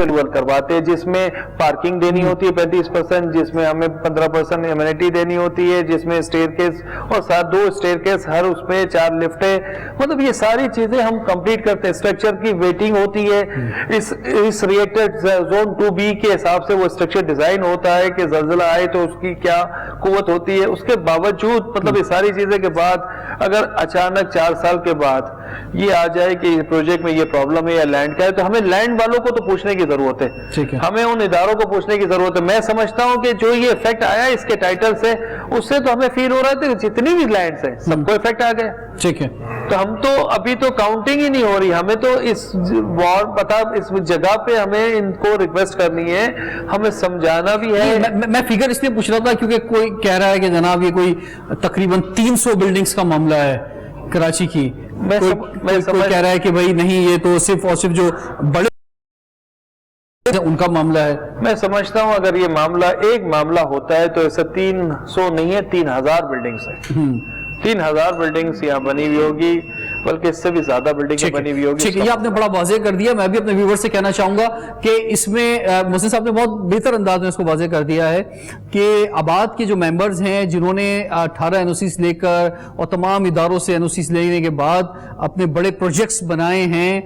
Approval کرواتے ہیں، جس میں پارکنگ دینی ہوتی ہے 35%، جس میں ہمیں 15% ایمینٹی دینی ہوتی ہے، جس میں اسٹیئر کیس اور ساتھ 2 اسٹیئر کیس، ہر اس پہ 4 لفٹیں، مطلب یہ ساری چیزیں ہم کمپلیٹ کرتے ہیں. اسٹرکچر کی ویٹنگ ہوتی ہے، اس ریئیکٹڈ زون 2B کے حساب سے وہ اسٹرکچر ڈیزائن ہوتا ہے کہ زلزلہ آئے تو اس کی کیا قوت ہوتی ہے. اس کے باوجود مطلب یہ ساری چیزیں کے بعد اگر اچانک 4 سال کے بعد یہ آ جائے کہ پروجیکٹ میں یہ پرابلم ہے یا لینڈ کا ہے، تو ہمیں لینڈ والوں کو تو پوچھنے کی ضرورت ہے، ہمیں ان اداروں کو پوچھنے کی ضرورت ہے. میں سمجھتا ہوں کہ جو یہ افیکٹ آیا اس کے ٹائٹل سے، اس سے تو ہمیں فیل ہو رہا ہے کہ جتنی بھی لینڈز ہیں سب کو افیکٹ آ گیا. ٹھیک ہے، تو ہم تو ابھی تو کاؤنٹنگ ہی نہیں ہو رہی، ہمیں تو اس اس جگہ پہ ہمیں ان کو ریکویسٹ کرنی ہے، ہمیں سمجھانا بھی ہے. میں فگر اس لیے پوچھ رہا تھا کیونکہ کوئی کہہ رہا ہے کہ جناب یہ کوئی تقریباً 300 بلڈنگز کا معاملہ ہے کراچی کی، کوئی کہہ رہا ہے کہ بھائی نہیں یہ تو صرف اور صرف جو بڑے ان کا معاملہ ہے. میں سمجھتا ہوں اگر یہ معاملہ ایک معاملہ ہوتا ہے تو ایسا 300 نہیں ہے، 3000 بلڈنگز ہیں. 3000 بلڈنگز یہاں بنی ہوئی ہوگی، بلکہ اس سے بھی زیادہ بلڈنگیں بنی ہوئی ہوگی. یہ آپ نے بڑا واضح کر دیا. میں بھی اپنے ویور سے کہنا چاہوں گا کہ اس میں محسن صاحب نے بہت بہتر انداز میں اس کو واضح کر دیا ہے کہ آباد کے جو ممبرز ہیں جنہوں نے 18 NOCs لے کر اور تمام اداروں سے NOCs لینے کے بعد اپنے بڑے پروجیکٹس بنائے ہیں،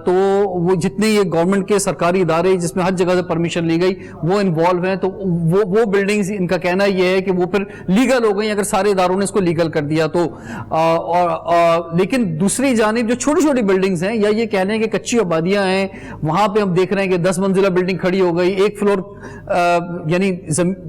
تو وہ جتنے یہ گورنمنٹ کے سرکاری ادارے جس میں ہر جگہ سے پرمیشن لی گئی وہ انوالو ہیں، تو وہ بلڈنگز ان کا کہنا یہ ہے کہ وہ پھر لیگل ہو گئی اگر سارے اداروں نے اس کو لیگل کر دیا تو. لیکن دوسری جانب جو چھوٹی چھوٹی بلڈنگز ہیں یا یہ کہہ لیں کہ کچی آبادیاں ہیں، وہاں پہ ہم دیکھ رہے ہیں کہ 10 منزلہ بلڈنگ کھڑی ہو گئی، ایک فلور یعنی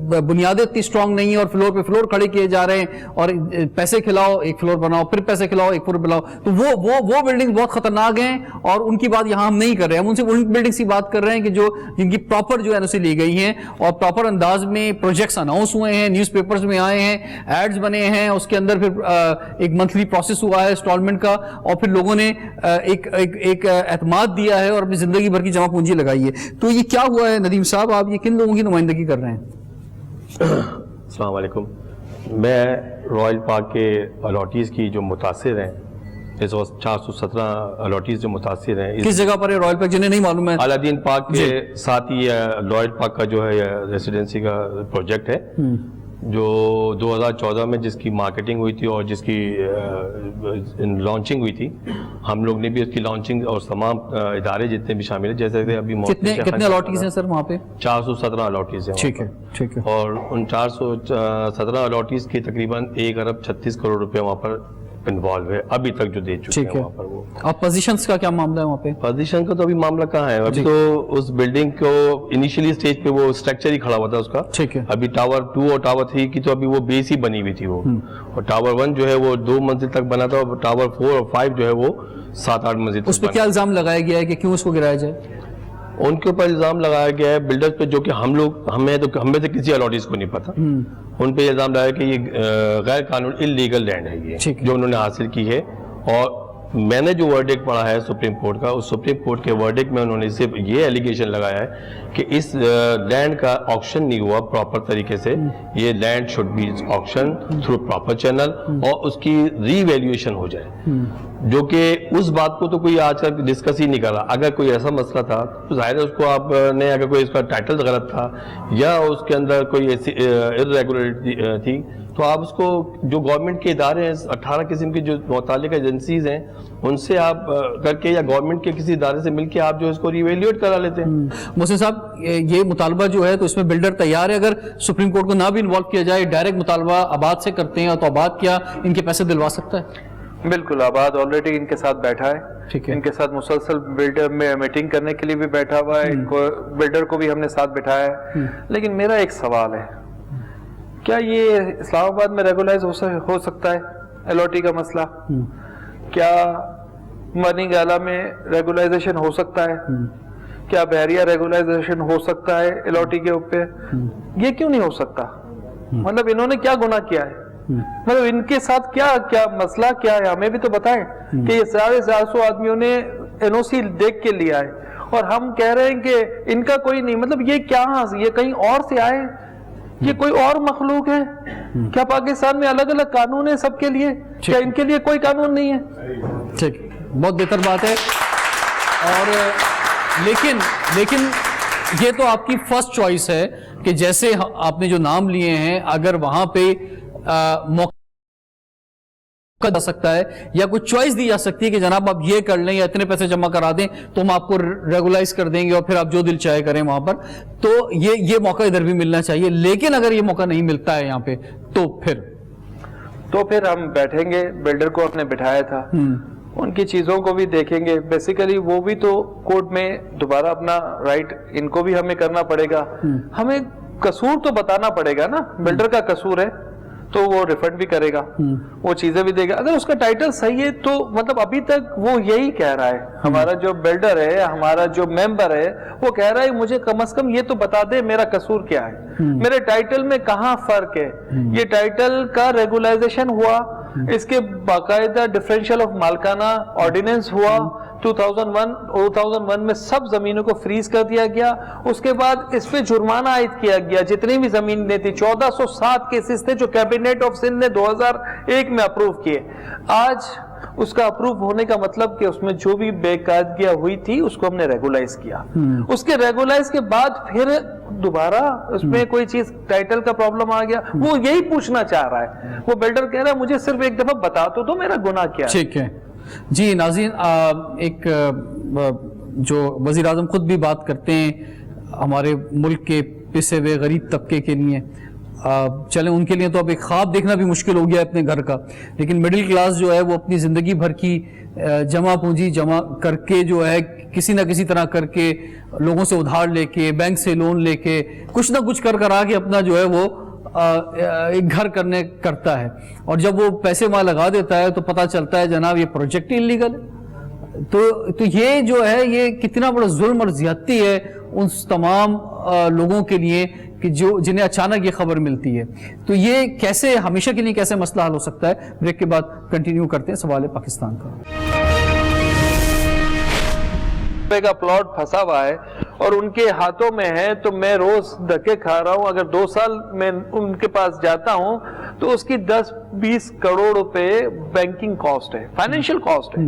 بنیادیں اتنی اسٹرانگ نہیں ہیں اور فلور پہ فلور کھڑے کیے جا رہے ہیں، اور پیسے کھلاؤ ایک فلور بناؤ، پھر پیسے کھلاؤ ایک فلور بناؤ. تو وہ بلڈنگ بہت خطرناک ہیں اور ان کی بات یہاں ہم نہیں کر رہے ہیں. ہم ان سے ان بلڈنگز کی بات کر رہے ہیں کہ جن کی پراپر جو NOC لی گئی ہیں اور پراپر انداز میں پروجیکٹس اناؤنس ہوئے ہیں، نیوز پیپرز میں آئے ہیں، ایڈز بنے ہیں، اس کے اندر پھر ایک منتھلی پروسیس ہوا ہے انسٹالمنٹ کا، اور پھر لوگوں نے ایک اعتماد دیا ہے اور اپنی زندگی بھر کی جمع پونجی لگائی ہے. تو یہ کیا ہوا ہے ندیم صاحب، آپ یہ کن لوگوں کی نمائندگی کر رہے ہیں؟ السلام علیکم. میں رائل پارک کے الاٹیز کی جو متاثر ہیں، اس وقت 417 الاٹیز جو متاثر ہیں. کس جگہ پر ہے رائل پارک جنہیں نہیں معلوم ہے؟ الادین پارک کے ساتھ ہی رائل پارک کا جو ہے ریزیڈنسی کا پروجیکٹ ہے جو 2014 میں جس کی مارکیٹنگ ہوئی تھی اور جس کی لانچنگ ہوئی تھی. ہم لوگ نے بھی اس کی لانچنگ اور تمام ادارے جتنے بھی شامل ہیں، جیسے کہ ابھی کتنے الاٹیز ہیں سر وہاں پہ؟ 417 الاٹیز ہیں. ٹھیک ہے ٹھیک ہے. اور ان 417 الاٹیز کے تقریباً 1 ارب 36 کروڑ روپے وہاں پر انوالو ہے ابھی تک جو دے چکے ہیں وہاں پر. وہ اب پوزیشنز کا کیا معاملہ ہے وہاں پہ؟ پوزیشن کا تو ابھی معاملہ کہاں ہے، ابھی تو اس بلڈنگ کو انیشیلی سٹیج پہ وہ اسٹرکچر ہی کھڑا ہوا تھا اس کا. ٹھیک ہے. ابھی ٹاور 2 اور ٹاور 3 کی تو ابھی وہ بیس ہی بنی ہوئی تھی وہ، اور ٹاور 1 جو ہے وہ 2 منزل تک بنا تھا، اور ٹاور 4 اور 5 جو ہے وہ 7-8 منزل تک. اس پہ کیا الزام لگایا گیا ہے کہ کیوں اس کو گرایا جائے؟ ان کے اوپر الزام لگایا گیا ہے بلڈرز پہ، جو کہ ہمیں سے کسی الاٹیز کو نہیں پتا. ان پہ الزام لگایا کہ یہ غیر قانون انلیگل لینڈ ہے یہ جو انہوں نے حاصل کی ہے. اور میں نے جو ورڈکٹ پڑھا ہے سپریم کورٹ کا، اس سپریم کورٹ کے ورڈکٹ میں انہوں نے صرف یہ ایلیگیشن لگایا ہے کہ اس لینڈ کا آکشن نہیں ہوا پراپر طریقے سے. یہ land should be auction through proper channel اور اس کی ری ویلیویشن ہو جائے، جو کہ اس بات کو تو کوئی آج تک ڈسکس ہی نہیں کر رہا. اگر کوئی ایسا مسئلہ تھا تو ظاہر ہے اس کو آپ نے، اگر کوئی اس کا ٹائٹل غلط تھا یا اس کے اندر کوئی ایسی ارریگولرٹی تھی، تو آپ اس کو جو گورنمنٹ کے ادارے ہیں 18 قسم کی جو متعلقہ ایجنسیز ہیں ان سے آپ کر کے یا گورنمنٹ کے کسی ادارے سے مل کے آپ جو اس کو ریویلیویٹ کرا لیتے ہیں. محسن صاحب یہ مطالبہ جو ہے تو اس میں بلڈر تیار ہے، اگر سپریم کورٹ کو نہ بھی انوالو کیا جائے ڈائریکٹ مطالبہ آباد سے کرتے ہیں تو آباد کیا ان کے پیسے دلوا سکتا ہے؟ بالکل، آباد آلریڈی ان کے ساتھ بیٹھا ہے، ان کے ساتھ مسلسل بلڈر میں میٹنگ کرنے کے لیے بھی بیٹھا ہوا ہے، ان کو بلڈر کو بھی ہم نے ساتھ بٹھایا ہے. لیکن میرا ایک سوال ہے، کیا یہ اسلام آباد میں ریگولائز ہو سکتا ہے الاٹی کا مسئلہ؟ کیا مرننگ اعلیٰ میں ریگولائزیشن ہو سکتا ہے؟ کیا بحریہ ریگولائزیشن ہو سکتا ہے الاٹی کے اوپر؟ یہ کیوں نہیں ہو سکتا؟ مطلب انہوں نے کیا گناہ کیا ہے؟ مطلب ان کے ساتھ کیا مسئلہ کیا ہے؟ ہمیں بھی تو بتائیں کہ یہ 450 آدمیوں نے NOC دیکھ کے لیا ہے اور ہم کہہ رہے ہیں کہ ان کا کوئی نہیں. مطلب یہ کیا، یہ کہیں اور سے آئے؟ یہ کوئی اور مخلوق ہے کیا؟ پاکستان میں الگ الگ قانون ہے سب کے لیے، کیا ان کے لیے کوئی قانون نہیں ہے؟ ٹھیک، بہت بہتر بات ہے. اور لیکن یہ تو آپ کی فرسٹ چوائس ہے کہ جیسے آپ نے جو نام لیے ہیں اگر وہاں پہ موقع جا سکتا ہے یا کوئی چوائس دی جا سکتی ہے کہ جناب آپ یہ کر لیں یا اتنے پیسے جمع کرا دیں تو ہم آپ کو ریگولائز کر دیں گے اور پھر آپ جو دل چاہے کریں وہاں پر, تو یہ موقع ادھر بھی ملنا چاہیے. لیکن اگر یہ موقع نہیں ملتا ہے یہاں پہ تو پھر ہم بیٹھیں گے. بلڈر کو آپ نے بٹھایا تھا, ان کی چیزوں کو بھی دیکھیں گے. بیسیکلی وہ بھی تو کورٹ میں دوبارہ اپنا رائٹ ان کو بھی ہمیں کرنا پڑے گا. ہمیں قصور تو بتانا پڑے گا نا, بلڈر کا قصور ہے تو وہ ریفنڈ بھی کرے گا, وہ چیزیں بھی دے گا. اگر اس کا ٹائٹل صحیح ہے تو مطلب ابھی تک وہ یہی کہہ رہا ہے, ہمارا جو بلڈر ہے, ہمارا جو ممبر ہے, وہ کہہ رہا ہے مجھے کم از کم یہ تو بتا دے میرا قصور کیا ہے, میرے ٹائٹل میں کہاں فرق ہے. یہ ٹائٹل کا ریگولائزیشن ہوا, اس کے باقاعدہ ڈفرینشیل آف مالکانہ آرڈیننس ہوا 2001 میں, سب زمینوں کو فریز کر دیا گیا. اس کے بعد اس پہ جرمانہ عائد کیا گیا جتنی بھی زمینیں تھی. 1407 کیسز تھے جو کیبنیٹ آف سندھ نے 2001 میں اپروو کیے. آج اس کا اپروو ہونے کا مطلب کہ اس میں جو بھی بے قاعدگیاں ہوئی تھی اس کو ہم نے ریگولائز کیا. اس کے ریگولائز کے بعد پھر دوبارہ اس میں کوئی چیز ٹائٹل کا پرابلم آ گیا. وہ یہی پوچھنا چاہ رہا ہے, وہ بلڈر کہہ رہا ہے مجھے صرف ایک دفعہ بتا تو میرا گناہ کیا ہے. ٹھیک ہے جی. ناظرین, ایک جو وزیر اعظم خود بھی بات کرتے ہیں ہمارے ملک کے پسے ہوئے غریب طبقے کے لیے, چلیں ان کے لیے تو اب ایک خواب دیکھنا بھی مشکل ہو گیا ہے اپنے گھر کا, لیکن مڈل کلاس جو ہے وہ اپنی زندگی بھر کی جمع پونجی جمع کر کے جو ہے کسی نہ کسی طرح کر کے لوگوں سے ادھار لے کے, بینک سے لون لے کے, کچھ نہ کچھ کر کے اپنا جو ہے وہ ایک گھر کرتا ہے. اور جب وہ پیسے وہاں لگا دیتا ہے تو پتہ چلتا ہے جناب یہ پروجیکٹ ہی انلیگل ہے. تو یہ جو ہے یہ کتنا بڑا ظلم اور زیادتی ہے ان تمام لوگوں کے لیے کہ جنہیں اچانک یہ خبر ملتی ہے. تو یہ کیسے ہمیشہ کے لیے کیسے مسئلہ حل ہو سکتا ہے؟ بریک کے بعد کنٹینیو کرتے ہیں سوال پاکستان کا. کا پلاٹ پھنسا ہوا ہے اور ان کے ہاتھوں میں ہے تو میں روز دھکے کھا رہا ہوں. اگر 2 سال میں ان کے پاس جاتا ہوں تو اس کی 10-20 کروڑ روپے بینکنگ کاسٹ ہے, فائنینشیل کاسٹ ہے.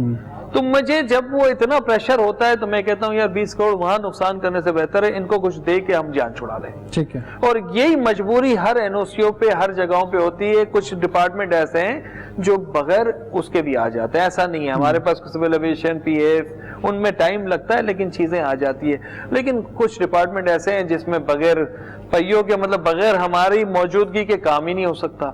تو مجھے جب وہ اتنا پریشر ہوتا ہے تو میں کہتا ہوں یار 20 کروڑ وہاں نقصان کرنے سے بہتر ہے ان کو کچھ دے کے ہم جان چھڑا لیں. ٹھیک ہے. اور یہی مجبوری ہر این او سیوں پہ ہر جگہوں پہ ہوتی ہے. کچھ ڈپارٹمنٹ ایسے ہیں جو بغیر اس کے بھی آ جاتے ہیں, ایسا نہیں ہے. ہمارے پاس سول ایویشن, پی ایف, ان میں ٹائم لگتا ہے لیکن چیزیں آ جاتی ہے. لیکن کچھ ڈپارٹمنٹ ایسے ہیں جس میں بغیر پہیوں کے مطلب بغیر ہماری موجودگی کے کام ہی نہیں ہو سکتا.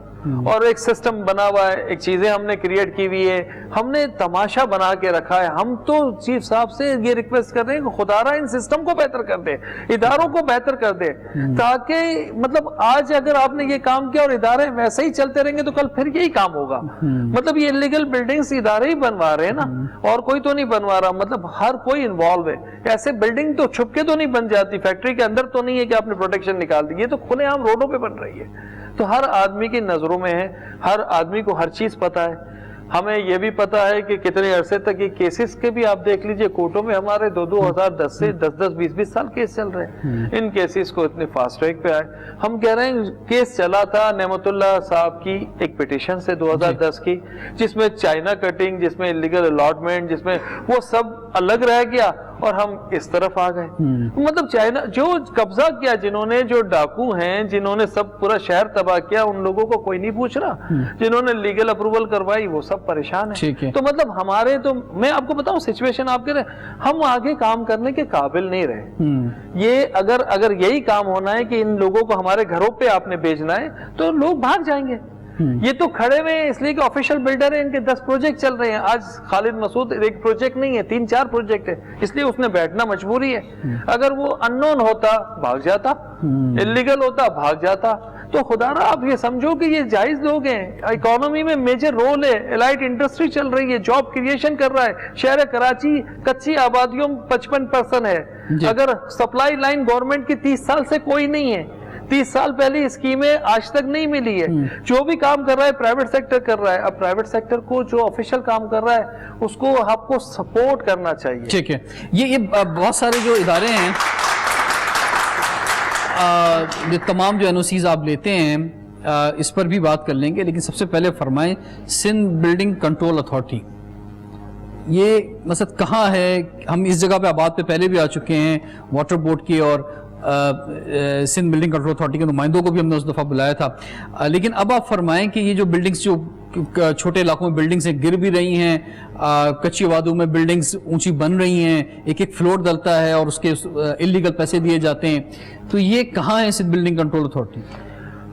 اور ایک سسٹم بنا ہوا ہے, ایک چیزیں ہم نے کریٹ کی ہوئی ہے, ہم نے تماشا بنا کے رکھا ہے. ہم تو چیف صاحب سے یہ ریکویسٹ کر رہے ہیں کہ خدا را ان سسٹم کو بہتر کر دے, اداروں کو بہتر کر دے, تاکہ مطلب آج اگر آپ نے یہ کام کیا اور ادارے ویسے ہی چلتے رہیں گے تو کل پھر یہی کام ہوگا. مطلب یہ انلیگل بلڈنگز ادارے ہی بنوا رہے ہیں نا, اور کوئی تو نہیں بنوا رہا. مطلب ہر کوئی انوالو ہے. ایسے بلڈنگ تو چھپ کے تو نہیں بن جاتی, فیکٹری کے اندر تو نہیں ہے کہ آپ نے پروٹیکشن نکال دی. یہ تو کھلے عام روڈوں پہ بن رہی ہے. تو ہر آدمی کی نظروں میں ہے, ہر آدمی کو ہر چیز پتا ہے. ہمیں یہ بھی پتا ہے کہ کتنے عرصے تک یہ کیسز کے بھی آپ دیکھ لیجئے کورٹوں میں ہمارے 2010 سے 10-20 سال کیس چل رہے ہیں. ان کیسز کو اتنے فاسٹ ٹریک پہ آئے. ہم کہہ رہے ہیں کیس چلا تھا نعمت اللہ صاحب کی ایک پیٹیشن سے 2010 کی, جس میں چائنا کٹنگ, جس میں انلیگل الاٹمنٹ, جس میں وہ سب الگ رہ گیا اور ہم اس طرف آ گئے. مطلب چائنا جو قبضہ کیا, جنہوں نے, جو ڈاکو ہیں, جنہوں نے سب پورا شہر تباہ کیا, ان لوگوں کو کوئی نہیں پوچھ رہا. جنہوں نے لیگل اپروول کروائی وہ سب پریشان ہیں. تو مطلب ہمارے, تو میں آپ کو بتاؤں سچویشن آپ کہہ رہے ہم آگے کام کرنے کے قابل نہیں رہے. یہ اگر یہی کام ہونا ہے کہ ان لوگوں کو ہمارے گھروں پہ آپ نے بھیجنا ہے تو لوگ بھاگ جائیں گے. یہ تو کھڑے ہوئے ہیں اس لیے کہ آفیشل بلڈر ہیں, ان کے 10 پروجیکٹ چل رہے ہیں. آج خالد مسعود ایک پروجیکٹ نہیں ہے, 3-4 پروجیکٹ ہے, اس لیے اس نے بیٹھنا مجبوری ہے. اگر وہ ان نون ہوتا بھاگ جاتا, انلیگل ہوتا بھاگ جاتا. تو خدا را آپ یہ سمجھو کہ یہ جائز لوگ ہیں, اکانومی میں میجر رول ہے, الائٹ انڈسٹری چل رہی ہے, جاب کریشن کر رہا ہے. شہر کراچی کچی آبادیوں 55% ہے. اگر سپلائی لائن گورنمنٹ کی 30 سال سے کوئی نہیں ہے, 30 سال پہلے اسکیمیں آج تک نہیں ملی ہے. جو بھی کام کر رہا ہے پرائیویٹ سیکٹر کر رہا ہے. اب پرائیویٹ سیکٹر کو جو آفیشل کام کر رہا ہے اس کو آپ کو سپورٹ کرنا چاہیے. ٹھیک ہے. یہ بہت سارے جو ادارے ہیں, یہ تمام جو این او سیز آپ لیتے ہیں اس پر بھی بات کر لیں گے, لیکن سب سے پہلے فرمائیں سندھ بلڈنگ کنٹرول اتھارٹی یہ مسئلہ کہاں ہے؟ ہم اس جگہ پہ آباد پہ پہلے بھی آ چکے ہیں، واٹر بورڈ کی اور سندھ بلڈنگ کنٹرول اتھارٹی کے نمائندوں کو بھی ہم نے اس دفعہ بلایا تھا، لیکن اب آپ فرمائیں کہ یہ جو بلڈنگز جو چھوٹے علاقوں میں بلڈنگز گر بھی رہی ہیں، کچی وادیوں میں بلڈنگز اونچی بن رہی ہیں، ایک ایک فلور ڈلتا ہے اور اس کے انلیگل پیسے دیے جاتے ہیں، تو یہ کہاں ہے سندھ بلڈنگ کنٹرول اتھارٹی؟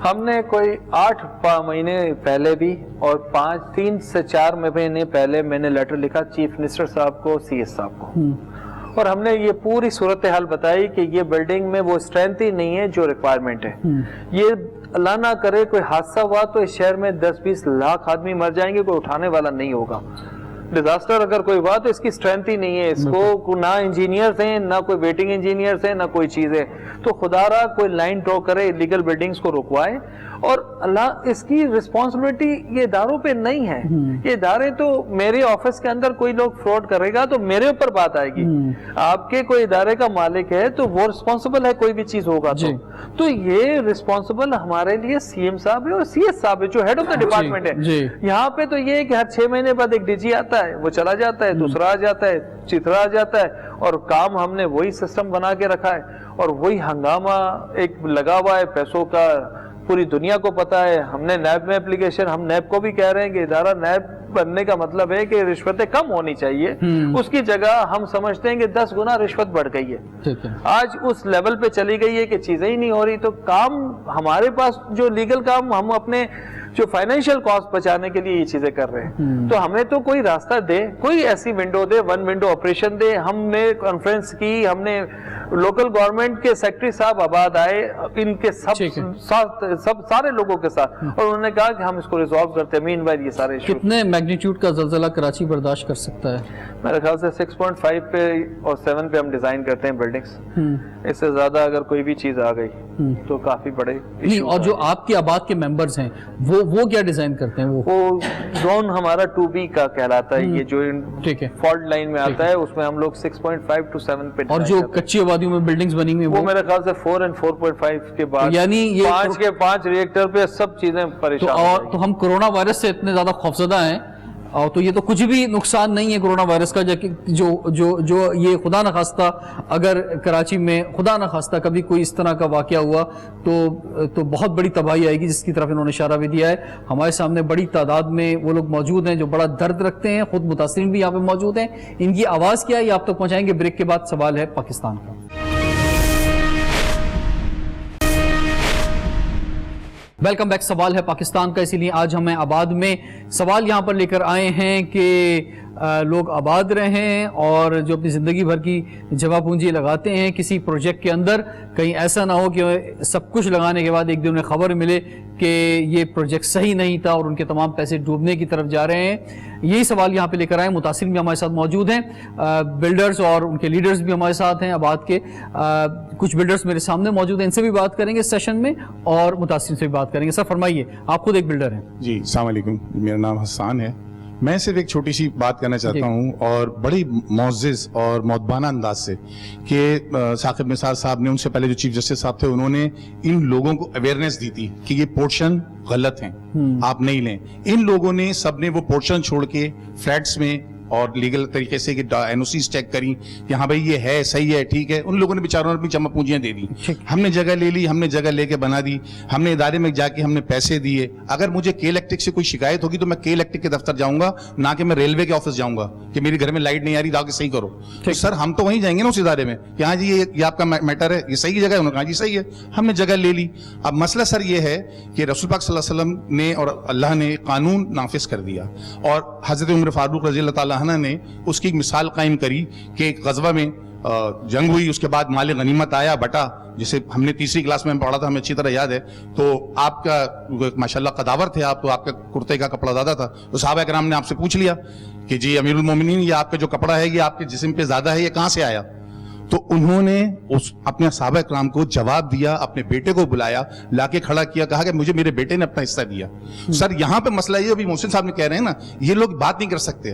ہم نے کوئی 8 مہینے پہلے بھی اور 3 سے 4 مہینے پہلے میں نے لیٹر لکھا چیف منسٹر صاحب کو، سی ایس صاحب کو، اور ہم نے یہ پوری صورتحال بتائی کہ یہ بلڈنگ میں وہ اسٹرینتھ ہی نہیں ہے جو ریکوائرمنٹ ہے. یہ اللہ نہ کرے کوئی حادثہ ہوا تو اس شہر میں 10-20 لاکھ آدمی مر جائیں گے، کوئی اٹھانے والا نہیں ہوگا. ڈیزاسٹر اگر کوئی ہوا تو اس کی اسٹرینتھ ہی نہیں ہے، اس کو نہ انجینئرز ہیں، نہ کوئی ویٹنگ انجینئرز ہیں، نہ کوئی چیز ہے. تو خدا را کوئی لائن ڈرا کرے، الیگل بلڈنگز کو رکوائے. اور اللہ اس کی رسپانسبلٹی یہ اداروں پہ نہیں ہے. یہ ادارے تو میرے آفس کے اندر کوئی لوگ فراڈ کرے گا تو میرے اوپر بات آئے گی. آپ کے کوئی ادارے کا مالک ہے تو وہ رسپانسبل ہے، کوئی بھی چیز ہوگا تو یہ رسپانسبل ہمارے لیے سی ایم صاحب ہے اور سی ایس صاحب ہے جو ہیڈ آف دا ڈپارٹمنٹ ہے. یہاں پہ تو یہ ہے کہ ہر 6 مہینے بعد ایک ڈی جی آتا ہے، وہ چلا جاتا ہے، دوسرا آ جاتا ہے، تیسرا آ جاتا ہے، اور کام ہم نے وہی سسٹم بنا کے رکھا ہے اور وہی ہنگامہ ایک لگا ہوا ہے پیسوں کا. پوری دنیا کو پتا ہے. ہم نے نیب میں اپلیکیشن، ہم نیب کو بھی کہہ رہے ہیں کہ ادارہ نیب بننے کا مطلب ہے کہ رشوتیں کم ہونی چاہیے، اس کی جگہ ہم سمجھتے ہیں کہ 10 گنا رشوت بڑھ گئی ہے. آج اس لیول پہ چلی گئی ہے کہ چیزیں ہی نہیں ہو رہی. تو کام ہمارے پاس جو لیگل کام ہم اپنے جو فائنینشیل کاسٹ بچانے کے لیے یہ چیزیں کر رہے ہیں. تو ہمیں تو کوئی راستہ دے، کوئی ایسی ونڈو دے، 1 ونڈو آپریشن دے. ہم نے کانفرنس کی، ہم نے لوکل گورنمنٹ کے سیکرٹری صاحب آباد آئے ان کے سب سارے لوگوں کے ساتھ، اور انہوں نے کہا کہ ہم اس کو ریزالو کرتے ہیں. مین وائل یہ سارے ایشو. کتنے میگنیٹیوڈ کا زلزلہ کراچی برداشت کر سکتا ہے؟ میرے خیال سے 6.5 پہ اور 7 پہ ہم ڈیزائن کرتے ہیں بلڈنگس. اس سے زیادہ اگر کوئی بھی چیز آ گئی تو کافی بڑے. اور جو آپ کے آباد کے ممبرز ہیں وہ کیا ڈیزائن کرتے ہیں؟ وہ زون ہمارا 2B کا کہلاتا ہے. یہ جو فالٹ لائن میں آتا ہے اس میں ہم لوگ 6.5 to 7 پہ. اور جو کچی آبادیوں میں بلڈنگز بنی ہوئی وہ میرے خیال سے 4 and 4.5 کے بعد، یعنی 5 کے 5 ریئیکٹر پہ سب چیزیں پریشان. تو ہم کرونا وائرس سے اتنے زیادہ خوفزدہ ہیں، اور تو یہ تو کچھ بھی نقصان نہیں ہے کرونا وائرس کا. جو یہ خدا نخواستہ اگر کراچی میں خدا نخواستہ کبھی کوئی اس طرح کا واقعہ ہوا تو بہت بڑی تباہی آئے گی، جس کی طرف انہوں نے اشارہ بھی دیا ہے. ہمارے سامنے بڑی تعداد میں وہ لوگ موجود ہیں جو بڑا درد رکھتے ہیں، خود متاثرین بھی یہاں پہ موجود ہیں. ان کی آواز کیا ہے یہ آپ تک پہنچائیں گے. بریک کے بعد سوال ہے پاکستان کا. Welcome back. سوال ہے پاکستان کا، اسی لیے آج ہمیں آباد میں سوال یہاں پر لے کر آئے ہیں کہ لوگ آباد رہیں اور جو اپنی زندگی بھر کی جمع پونجی لگاتے ہیں کسی پروجیکٹ کے اندر، کہیں ایسا نہ ہو کہ سب کچھ لگانے کے بعد ایک دن انہیں خبر ملے کہ یہ پروجیکٹ صحیح نہیں تھا اور ان کے تمام پیسے ڈوبنے کی طرف جا رہے ہیں. یہی سوال یہاں پہ لے کر آئے. متاثرین بھی ہمارے ساتھ موجود ہیں، بلڈرز اور ان کے لیڈرز بھی ہمارے ساتھ ہیں آباد کے. کچھ بلڈرز میرے سامنے موجود ہیں، ان سے بھی بات کریں گے سیشن میں اور متاثرین سے بھی بات کریں گے. سر فرمائیے، آپ خود ایک بلڈر ہیں. جی السلام علیکم، میرا نام حسان ہے. میں صرف ایک چھوٹی سی بات کرنا چاہتا ہوں اور بڑی معزز اور مؤدبانہ انداز سے کہ ثاقب نثار صاحب نے، ان سے پہلے جو چیف جسٹس صاحب تھے، انہوں نے ان لوگوں کو اویئرنیس دی تھی کہ یہ پورشن غلط ہیں، آپ نہیں لیں. ان لوگوں نے سب نے وہ پورشن چھوڑ کے فلیٹس میں اور لیگل طریقے سے کہ این او سیز چیک کری کہ ہاں بھائی یہ ہے، صحیح ہے، ٹھیک ہے. ان لوگوں نے بیچاروں نے اپنی جمع پونجیاں دے دی. ہم نے جگہ لے لی، ہم نے جگہ لے کے بنا دی، ہم نے ادارے میں جا کے ہم نے پیسے دیے. اگر مجھے کے الیکٹرک سے کوئی شکایت ہوگی تو میں کے الیکٹرک کے دفتر جاؤں گا، نہ کہ میں ریلوے کے آفس جاؤں گا کہ میرے گھر میں لائٹ نہیں آ رہی، جا کے صحیح کرو. تو سر ہم تو وہیں جائیں گے نا اس ادارے میں کہ ہاں جی یہ آپ کا میٹر ہے، یہ صحیح جگہ ہے. انہوں نے کہا جی صحیح ہے. ہم نے جگہ لے لی. اب مسئلہ سر یہ ہے کہ رسول پاک صلی اللہ علیہ وسلم نے اور اللہ نے قانون نافذ کر دیا، اور حضرت عمر فاروق رضی اللہ تعالیٰ عنہ نے اس کی ایک مثال قائم کری کہ ایک غزوہ میں جنگ ہوئی، اس کے بعد مال غنیمت آیا بٹا، جسے ہم نے 3ری کلاس میں پڑھا تھا، ہمیں اچھی طرح یاد ہے. تو آپ کا ماشاءاللہ قداور تھے آپ، تو آپ کا کرتے کا کپڑا زیادہ تھا. تو صحابہ کرام نے آپ سے پوچھ لیا کہ جی امیر المومنین، یہ آپ کا جو کپڑا ہے یہ آپ کے جسم پہ زیادہ ہے، یہ کہاں سے آیا؟ تو انہوں نے اپنے صحابہ کرام کو جواب دیا، اپنے بیٹے کو بلایا، لا کے کھڑا کیا، کہا کہ مجھے میرے بیٹے نے اپنا حصہ دیا. سر یہاں پہ مسئلہ یہ ابھی محسن صاحب نے کہہ رہے ہیں نا، یہ لوگ بات نہیں کر سکتے.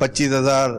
25,000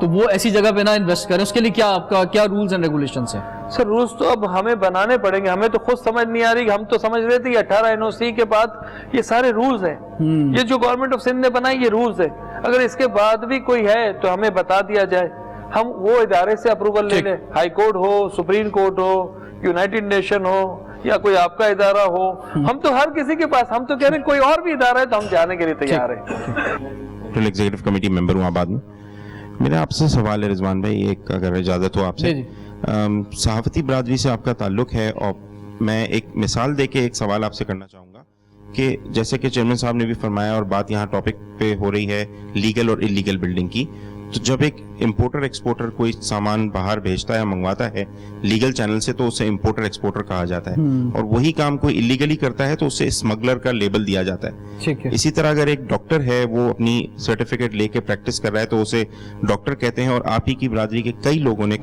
تو وہ ایسی جگہ پہ نہ انویسٹ کریں. اس کے لیے کیا آپ کا کیا رولز اینڈ ریگولیشنز ہیں؟ سر رولز تو اب ہمیں بنانے پڑیں گے. ہمیں تو خود سمجھ نہیں آ رہی. ہم تو سمجھ رہے تھے کہ 18 NOC کے بعد یہ سارے رولز ہیں. یہ جو گورنمنٹ آف سندھ نے بنائی یہ رولز ہے. اگر اس کے بعد بھی کوئی ہے تو ہمیں بتا دیا جائے, ہم وہ ادارے سے اپروول لے لیں, ہائی کورٹ ہو, سپریم کورٹ ہو, یونائٹڈ نیشن ہو, یا کوئی آپ کا ادارہ ہو. ہم تو ہر کسی کے پاس, ہم تو کہہ رہے ہیں کوئی اور بھی ادارہ ہے تو ہم جانے کے لیے تیار ہیں. ایگزیکٹو کمیٹی ممبر ہوں آباد میں. میرا آپ سے سوال ہے رضوان بھائی, ایک اگر اجازت ہو آپ سے. صحافتی برادری سے آپ کا تعلق ہے اور میں ایک مثال دے کے ایک سوال آپ سے کرنا چاہوں گا کہ جیسے کہ چیئرمین صاحب نے بھی فرمایا اور بات یہاں ٹاپک پہ ہو رہی ہے لیگل اور انلیگل بلڈنگ کی, تو جب ایک امپورٹر ایکسپورٹر کوئی سامان باہر بھیجتا ہے, منگواتا ہے لیگل چینل سے, تو اسے امپورٹر ایکسپورٹر کہا جاتا ہے, اور وہی کام کوئی انلیگلی کرتا ہے تو اسے اسمگلر کا لیبل دیا جاتا ہے. اسی طرح اگر ایک ڈاکٹر ہے وہ اپنی سرٹیفکیٹ لے کے پریکٹس کر رہا ہے تو اسے ڈاکٹر کہتے ہیں, اور آپ ہی کی برادری کے کئی لوگوں نے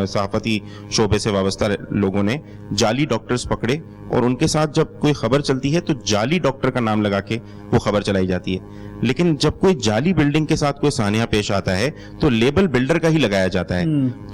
صحافتی شعبے سے وابستہ لوگوں نے جعلی ڈاکٹرز پکڑے, اور ان کے ساتھ جب کوئی خبر چلتی ہے تو جعلی ڈاکٹر کا نام لگا کے وہ خبر چلائی جاتی ہے. لیکن جب کوئی جعلی بلڈنگ کے ساتھ کوئی سانحہ پیش آتا ہے تو لیبل بلڈر کا ہی لگایا جاتا ہے.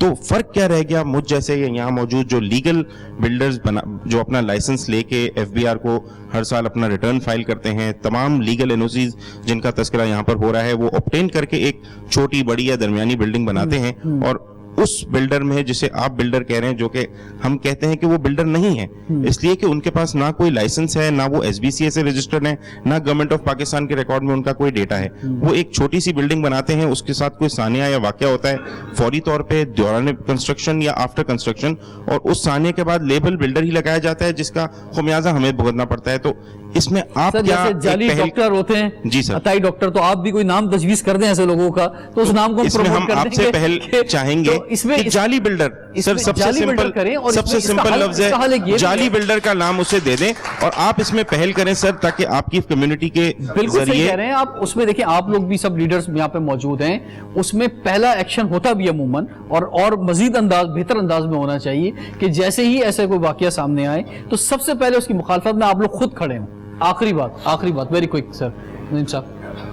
تو فرق کیا رہ گیا مجھ جیسے یہاں موجود جو لیگل بلڈرز جو اپنا لائسنس لے کے FBR کو ہر سال اپنا ریٹرن فائل کرتے ہیں, تمام لیگل NOCs جن کا تذکرہ یہاں پر ہو رہا ہے وہ obtain کر کے ایک چھوٹی بڑی یا درمیانی بلڈنگ بناتے ہیں, اور اس بلڈر میں جسے آپ بلڈر کہہ رہے ہیں, جو کہ ہم کہتے ہیں کہ وہ بلڈر نہیں ہے اس لیے کہ ان کے پاس نہ کوئی لائسنس ہے, نہ وہ SBCA سے رجسٹرڈ ہیں, نہ گورنمنٹ آف پاکستان کے ریکارڈ میں ان کا کوئی ڈیٹا ہے. وہ ایک چھوٹی سی بلڈنگ بناتے ہیں, اس کے ساتھ کوئی سانحہ یا واقعہ ہوتا ہے فوری طور پہ دوران کنسٹرکشن یا آفٹر کنسٹرکشن, اور اس سانحے کے بعد لیبل بلڈر ہی لگایا جاتا ہے جس کا خمیازہ ہمیں بھگتنا پڑتا ہے. تو اس میں آپ کیا جعلی ڈاکٹر ہوتے ہیں, جی سر, عطائی ڈاکٹر, تو آپ بھی کوئی نام تجویز کر دیں ایسے لوگوں کا تو اس نام کو ہم آپ سے پہل چاہیں گے کہ جعلی بلڈر, سر سب سے سمپل لفظ ہے جعلی بلڈر کا نام اسے دے دیں, اور آپ اس میں پہل کریں سر, تاکہ آپ کی کمیونٹی کے بالکل صحیح کہہ رہے ہیں آپ. اس میں دیکھیں آپ لوگ بھی سب لیڈرز یہاں پہ موجود ہیں, اس میں پہلا ایکشن ہوتا بھی عموماً اور مزید بہتر انداز میں ہونا چاہیے کہ جیسے ہی ایسے کوئی واقعہ سامنے آئے تو سب سے پہلے اس کی مخالفت میں آپ لوگ خود کھڑے ہوں. آخری بات ویری کوئک سر نعیم صاحب.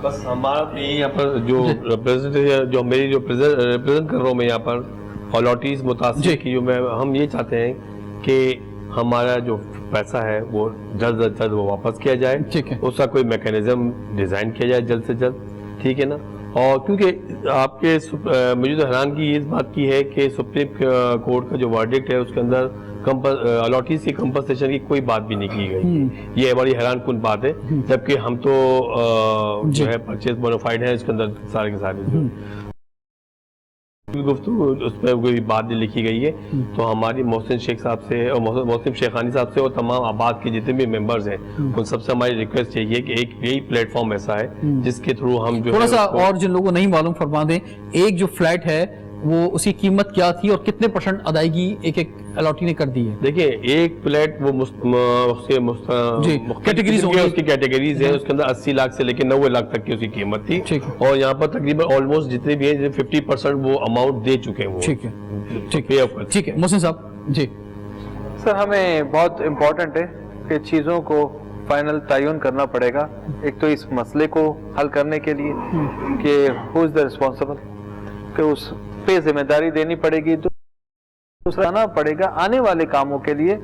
بس ہمارا یہاں پر جو جو میری جو ریپرزینٹ کر رہا ہوں میں یہاں پر الاٹیز متاثر کی, جو ہم یہ چاہتے ہیں کہ ہمارا جو پیسہ ہے وہ جلد از جلد وہ واپس کیا جائے, اس کا کوئی میکینزم ڈیزائن کیا جائے جلد سے جلد, ٹھیک ہے نا. اور کیونکہ آپ کے مجھے تو حیرانگی اس بات کی ہے کہ سپریم کورٹ کا جو ورڈکٹ ہے اس کے اندر الاٹیز کی کمپنسیشن کی کوئی بات بھی نہیں کی گئی. یہ بڑی حیران کن بات ہے, جبکہ ہم تو جو ہے پرچیز بونافائڈ ہیں, اس کے اندر سارے کے سارے گفتگو اس پہ کوئی بات نہیں لکھی گئی ہے. تو ہماری محسن شیخ صاحب سے اور محسن شیخانی صاحب سے اور تمام آباد کے جتنے بھی ممبرز ہیں ان سب سے ہماری ریکویسٹ یہی ہے کہ ایک یہی پلیٹ فارم ایسا ہے جس کے تھرو ہم جو تھوڑا سا اور جن لوگوں کو نہیں معلوم فرما دیں, ایک جو فلیٹ ہے وہ اس کی قیمت کیا تھی اور کتنے پرسنٹ ادائیگی ایک الاٹی نے کر دی ہے؟ دیکھیں ایک فلیٹ وہ اس کی کیٹیگریز ہیں, اس کے اندر 80 لاکھ سے لے کے 90 لاکھ تک کی اس کی قیمت تھی, اور یہاں پر تقریباً آلموسٹ جتنے بھی ہیں 50% وہ اماؤنٹ دے چکے ہیں. ٹھیک ہے محسن صاحب. جی سر, ہمیں بہت امپورٹنٹ ہے کہ چیزوں کو فائنل تعین کرنا پڑے گا. ایک تو اس مسئلے کو حل کرنے کے لیے کہ ہو از دا ریسپانسبل, کہ اس پہ ذمہ داری دینی پڑے گی. دوسرا آنا پڑے گا آنے والے کاموں کے لیے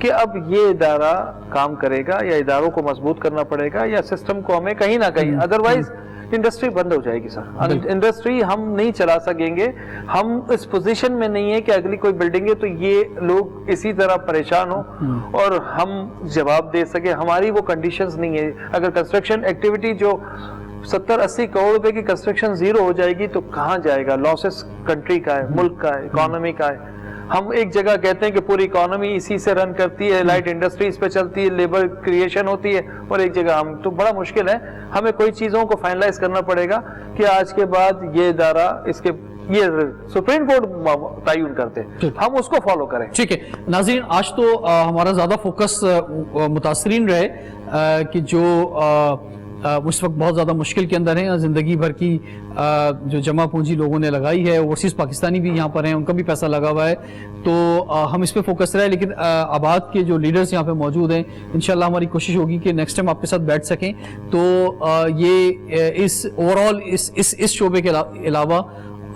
کہ اب یہ ادارہ کام کرے گا, یا اداروں کو مضبوط کرنا پڑے گا, یا سسٹم کو ہمیں کہیں نہ کہیں, ادروائز انڈسٹری بند ہو جائے گی. سر انڈسٹری ہم نہیں چلا سکیں گے. ہم اس پوزیشن میں نہیں ہے کہ اگلی کوئی بلڈنگ ہے تو یہ لوگ اسی طرح پریشان ہو اور ہم جواب دے سکے. ہماری وہ کنڈیشنز نہیں ہے. اگر کنسٹرکشن ایکٹیویٹی جو 70-80 کروڑ روپے کی کنسٹرکشن زیرو ہو جائے گی تو کہاں جائے گا؟ لاسز کنٹری کا ہے, ملک کا ہے, اکانومی کا ہے. ہم ایک جگہ کہتے ہیں کہ پوری اکانومی اسی سے رن کرتی ہے, لائٹ انڈسٹری اس پہ چلتی ہے, لیبر کریشن ہوتی ہے, اور ایک جگہ ہم تو بڑا مشکل ہے. ہمیں کوئی چیزوں کو فائنلائز کرنا پڑے گا کہ آج کے بعد یہ ادارہ اس کے یہ سپریم کورٹ تعین کرتے ہیں, ہم اس کو فالو کریں. ٹھیک ہے ناظرین, آج تو ہمارا زیادہ فوکس متاثرین رہے کہ جو اس وقت بہت زیادہ مشکل کے اندر ہیں, زندگی بھر کی جو جمع پونجی لوگوں نے لگائی ہے, اوورسیز پاکستانی بھی یہاں پر ہیں, ان کا بھی پیسہ لگا ہوا ہے, تو ہم اس پہ فوکس رہے. لیکن آباد کے جو لیڈرز یہاں پہ موجود ہیں, انشاءاللہ ہماری کوشش ہوگی کہ نیکسٹ ٹائم آپ کے ساتھ بیٹھ سکیں. تو یہ اس اوور آل اس شعبے کے علاوہ